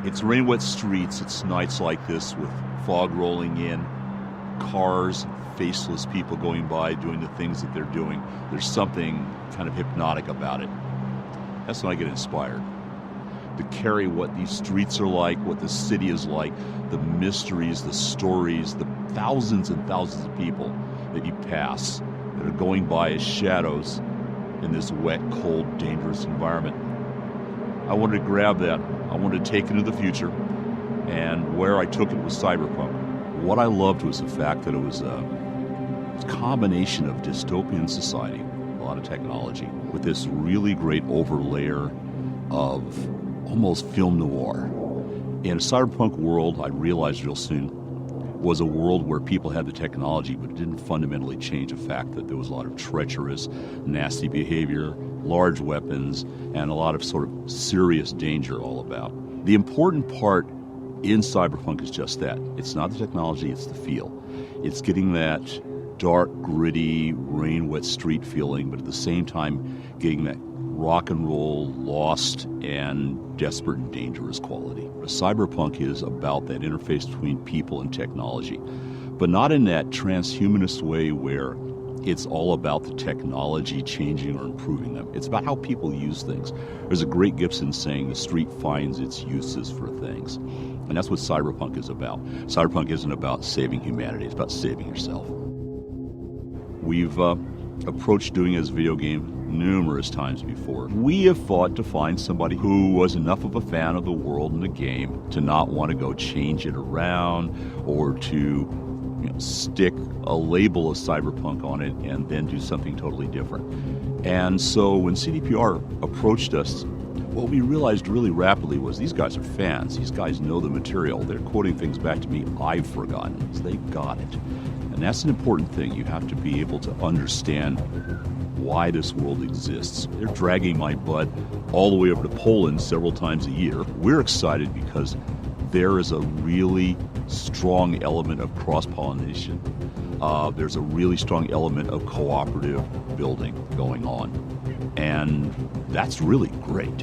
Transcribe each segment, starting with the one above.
It's rain-wet streets, it's nights like this with fog rolling in, cars, faceless people going by doing the things that they're doing. There's something kind of hypnotic about it. That's when I get inspired to carry what these streets are like, what the city is like, the mysteries, the stories, the thousands and thousands of people that you pass that are going by as shadows in this wet, cold, dangerous environment. I wanted to grab that. I wanted to take it into the future, and where I took it was cyberpunk. What I loved was the fact that it was a combination of dystopian society, a lot of technology, with this really great overlayer of almost film noir. In a cyberpunk world, I realized real soon, was a world where people had the technology, but it didn't fundamentally change the fact that there was a lot of treacherous, nasty behavior, large weapons, and a lot of sort of serious danger all about. The important part in cyberpunk is just that. It's not the technology, it's the feel. It's getting that dark, gritty, rain-wet street feeling, but at the same time getting that rock and roll, lost, and desperate and dangerous quality. Cyberpunk is about that interface between people and technology, but not in that transhumanist way where it's all about the technology changing or improving them. It's about how people use things. There's a great Gibson saying, the street finds its uses for things. And that's what cyberpunk is about. Cyberpunk isn't about saving humanity, it's about saving yourself. We've approached doing it as a video game numerous times before. We have fought to find somebody who was enough of a fan of the world and the game to not want to go change it around or to stick a label of cyberpunk on it and then do something totally different. And so when CDPR approached us, what we realized really rapidly was these guys are fans. These guys know the material. They're quoting things back to me I've forgotten. So they got it. And that's an important thing. You have to be able to understand why this world exists. They're dragging my butt all the way over to Poland several times a year. We're excited because there is a really strong element of cross-pollination. There's a really strong element of cooperative building going on. And that's really great.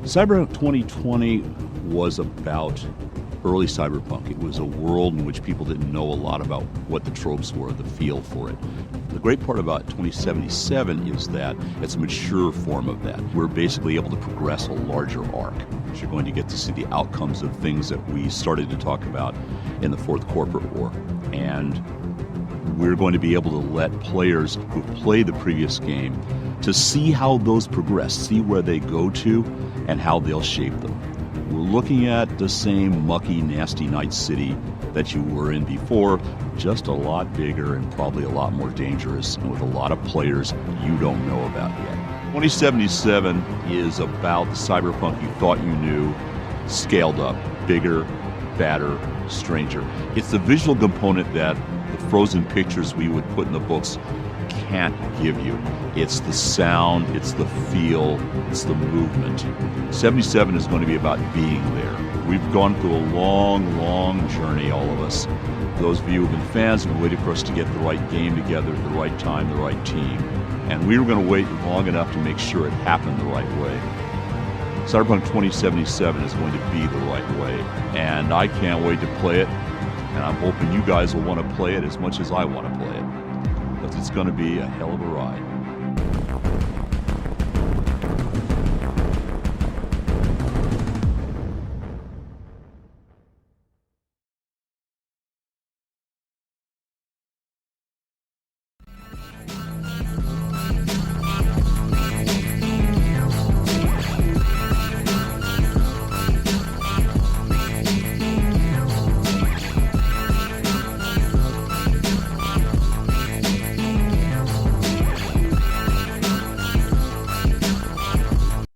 Cyberpunk 2020 was about early cyberpunk. It was a world in which people didn't know a lot about what the tropes were, the feel for it. The great part about 2077 is that it's a mature form of that. We're basically able to progress a larger arc. You're going to get to see the outcomes of things that we started to talk about in the Fourth Corporate War. And we're going to be able to let players who play the previous game to see how those progress, see where they go to, and how they'll shape them. We're looking at the same mucky, nasty Night City that you were in before, just a lot bigger and probably a lot more dangerous, and with a lot of players you don't know about yet. 2077 is about the cyberpunk you thought you knew, scaled up, bigger, badder, stranger. It's the visual component that the frozen pictures we would put in the books can't give you. It's the sound, it's the feel, it's the movement. 77 is going to be about being there. We've gone through a long, long journey, all of us. Those of you who have been fans have waited for us to get the right game together at the right time, the right team. And we were going to wait long enough to make sure it happened the right way. Cyberpunk 2077 is going to be the right way. And I can't wait to play it. And I'm hoping you guys will want to play it as much as I want to play it. Because it's going to be a hell of a ride.